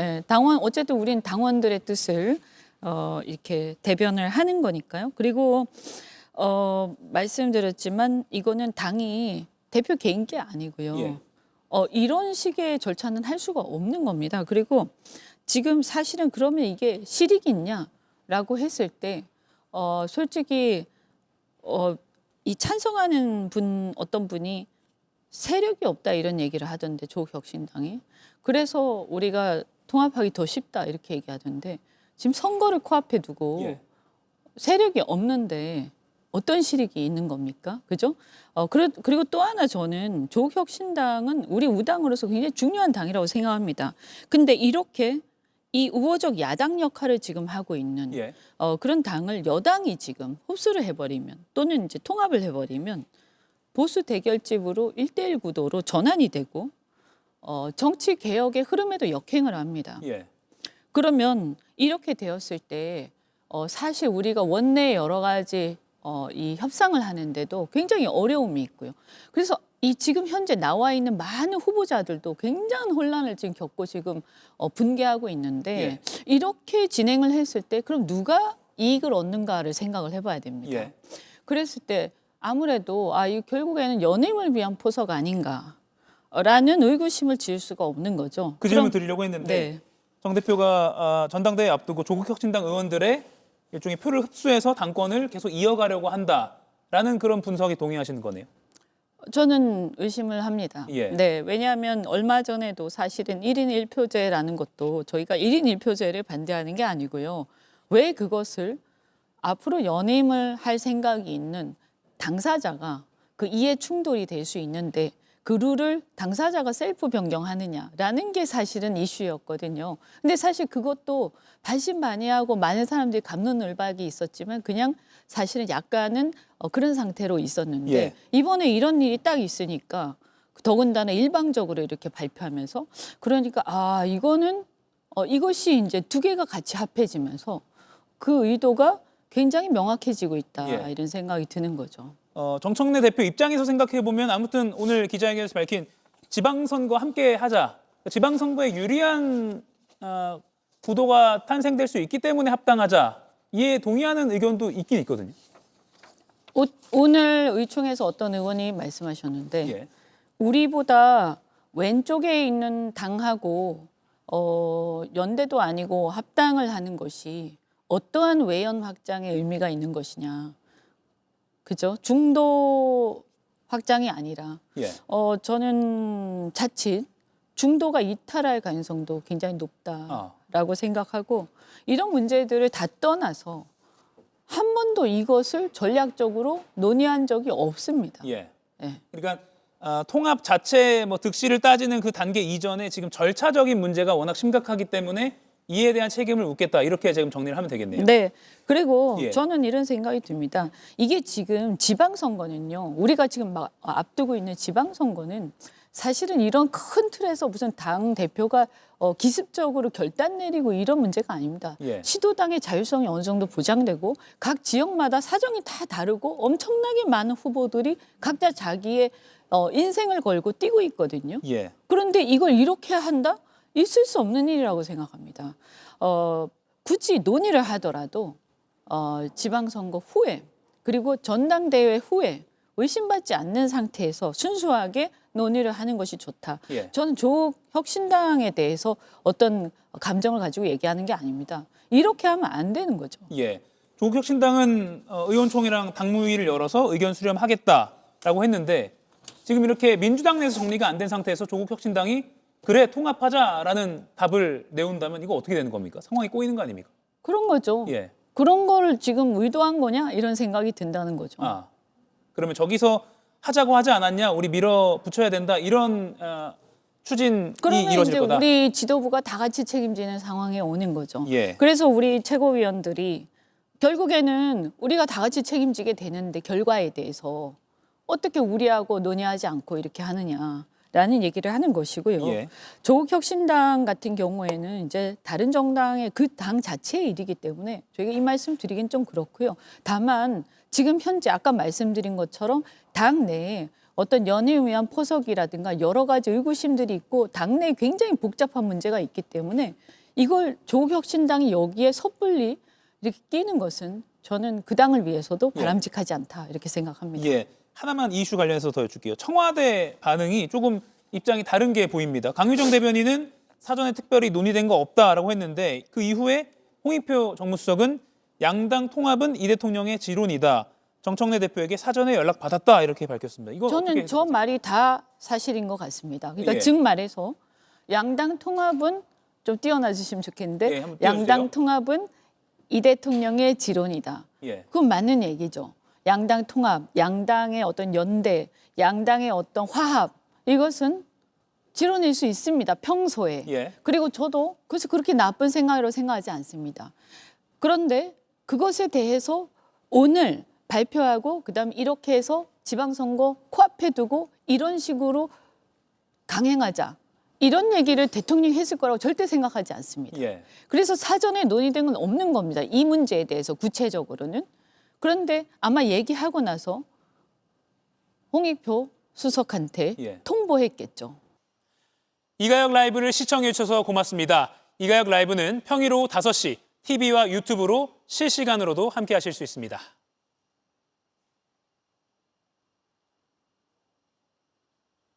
예, 당원 어쨌든 우린 당원들의 뜻을 이렇게 대변을 하는 거니까요. 그리고 말씀드렸지만 이거는 당이 대표 개인 게 아니고요. 예. 이런 식의 절차는 할 수가 없는 겁니다. 그리고 지금 사실은 그러면 이게 실익이냐라고 했을 때 솔직히 이 찬성하는 분 어떤 분이 세력이 없다 이런 얘기를 하던데 조국혁신당이 그래서 우리가 통합하기 더 쉽다 이렇게 얘기하던데 지금 선거를 코앞에 두고 예. 세력이 없는데 어떤 실익이 있는 겁니까? 그죠? 그리고 또 하나 저는 조국혁신당은 우리 우당으로서 굉장히 중요한 당이라고 생각합니다. 근데 이렇게 이 우호적 야당 역할을 지금 하고 있는 예. 그런 당을 여당이 지금 흡수를 해버리면 또는 이제 통합을 해버리면 보수 대결집으로 1대1 구도로 전환이 되고 정치 개혁의 흐름에도 역행을 합니다. 예. 그러면 이렇게 되었을 때 사실 우리가 원내 여러 가지 이 협상을 하는데도 굉장히 어려움이 있고요. 그래서 이 지금 현재 나와 있는 많은 후보자들도 굉장한 혼란을 지금 겪고 지금 분개하고 있는데 예. 이렇게 진행을 했을 때 그럼 누가 이익을 얻는가를 생각을 해봐야 됩니다. 예. 그랬을 때 아무래도 이 결국에는 연임을 위한 포석 아닌가라는 의구심을 지을 수가 없는 거죠. 그 질문 드리려고 했는데 네. 정 대표가 전당대회 앞두고 조국혁신당 의원들의 일종의 표를 흡수해서 당권을 계속 이어가려고 한다라는 그런 분석에 동의하시는 거네요. 저는 의심을 합니다. 예. 네, 왜냐하면 얼마 전에도 사실은 1인 1표제라는 것도 저희가 1인 1표제를 반대하는 게 아니고요. 왜 그것을 앞으로 연임을 할 생각이 있는 당사자가 그 이해 충돌이 될 수 있는데 그 룰을 당사자가 셀프 변경하느냐라는 게 사실은 이슈였거든요. 근데 사실 그것도 반신반의하고 많은 사람들이 갑론을박이 있었지만 그냥 사실은 약간은 그런 상태로 있었는데 예. 이번에 이런 일이 딱 있으니까 더군다나 일방적으로 이렇게 발표하면서 그러니까 이거는 이것이 이제 두 개가 같이 합해지면서 그 의도가 굉장히 명확해지고 있다 예. 이런 생각이 드는 거죠. 정청래 대표 입장에서 생각해 보면 아무튼 오늘 기자회견에서 밝힌 지방선거 함께 하자. 지방선거에 유리한 구도가 탄생될 수 있기 때문에 합당하자. 이에 동의하는 의견도 있긴 있거든요. 오늘 의총에서 어떤 의원이 말씀하셨는데 예. 우리보다 왼쪽에 있는 당하고 연대도 아니고 합당을 하는 것이 어떠한 외연 확장의 의미가 있는 것이냐. 그죠? 중도 확장이 아니라 예. 저는 자칫 중도가 이탈할 가능성도 굉장히 높다라고 생각하고 이런 문제들을 다 떠나서 한 번도 이것을 전략적으로 논의한 적이 없습니다. 예. 예. 그러니까 통합 자체 득실을 따지는 그 단계 이전에 지금 절차적인 문제가 워낙 심각하기 때문에 이에 대한 책임을 묻겠다. 이렇게 지금 정리를 하면 되겠네요. 네. 그리고 예. 저는 이런 생각이 듭니다. 이게 지금 지방선거는요. 우리가 지금 막 앞두고 있는 지방선거는 사실은 이런 큰 틀에서 무슨 당 대표가 기습적으로 결단 내리고 이런 문제가 아닙니다. 예. 시도당의 자율성이 어느 정도 보장되고 각 지역마다 사정이 다 다르고 엄청나게 많은 후보들이 각자 자기의 인생을 걸고 뛰고 있거든요. 예. 그런데 이걸 이렇게 한다? 있을 수 없는 일이라고 생각합니다. 굳이 논의를 하더라도 지방선거 후에 그리고 전당대회 후에 의심받지 않는 상태에서 순수하게 논의를 하는 것이 좋다. 예. 저는 조국혁신당에 대해서 어떤 감정을 가지고 얘기하는 게 아닙니다. 이렇게 하면 안 되는 거죠. 예. 조국혁신당은 의원총회랑 당무위를 열어서 의견 수렴하겠다라고 했는데 지금 이렇게 민주당 내에서 정리가 안 된 상태에서 조국혁신당이 그래 통합하자라는 답을 내온다면 이거 어떻게 되는 겁니까? 상황이 꼬이는 거 아닙니까? 그런 거죠. 예. 그런 거를 지금 의도한 거냐 이런 생각이 든다는 거죠. 그러면 저기서 하자고 하지 않았냐? 우리 밀어붙여야 된다. 이런 추진이 그러면 이루어질 이제 거다. 우리 지도부가 다 같이 책임지는 상황에 오는 거죠. 예. 그래서 우리 최고위원들이 결국에는 우리가 다 같이 책임지게 되는데 결과에 대해서 어떻게 우리하고 논의하지 않고 이렇게 하느냐라는 얘기를 하는 것이고요. 예. 조국혁신당 같은 경우에는 이제 다른 정당의 그 당 자체의 일이기 때문에 저희가 이 말씀 드리긴 좀 그렇고요. 다만 지금 현재 아까 말씀드린 것처럼 당 내에 어떤 연임을 위한 포석이라든가 여러 가지 의구심들이 있고 당내에 굉장히 복잡한 문제가 있기 때문에 이걸 조국혁신당이 여기에 섣불리 이렇게 끼는 것은 저는 그 당을 위해서도 바람직하지 않다 이렇게 생각합니다. 예. 하나만 이 이슈 관련해서 더 여쭐게요. 청와대 반응이 조금 입장이 다른 게 보입니다. 강유정 대변인은 사전에 특별히 논의된 거 없다라고 했는데 그 이후에 홍익표 정무수석은 양당 통합은 이 대통령의 지론이다. 정청래 대표에게 사전에 연락받았다 이렇게 밝혔습니다. 이거 저는 어떻게 저 말이 다 사실인 것 같습니다. 그러니까 예. 즉 말해서 양당 통합은 좀 띄어놔 주시면 좋겠는데 예, 한번 띄워주세요. 양당 통합은 이 대통령의 지론이다. 예. 그건 맞는 얘기죠. 양당 통합, 양당의 어떤 연대, 양당의 어떤 화합 이것은 지론일 수 있습니다. 평소에. 예. 그리고 저도 그래서 그렇게 나쁜 생각으로 생각하지 않습니다. 그런데 그것에 대해서 오늘 발표하고 그다음에 이렇게 해서 지방선거 코앞에 두고 이런 식으로 강행하자. 이런 얘기를 대통령이 했을 거라고 절대 생각하지 않습니다. 예. 그래서 사전에 논의된 건 없는 겁니다. 이 문제에 대해서 구체적으로는. 그런데 아마 얘기하고 나서 홍익표 수석한테 예. 통보했겠죠. 이가혁 라이브를 시청해 주셔서 고맙습니다. 이가혁 라이브는 평일 오후 5시 TV와 유튜브로 실시간으로도 함께 하실 수 있습니다.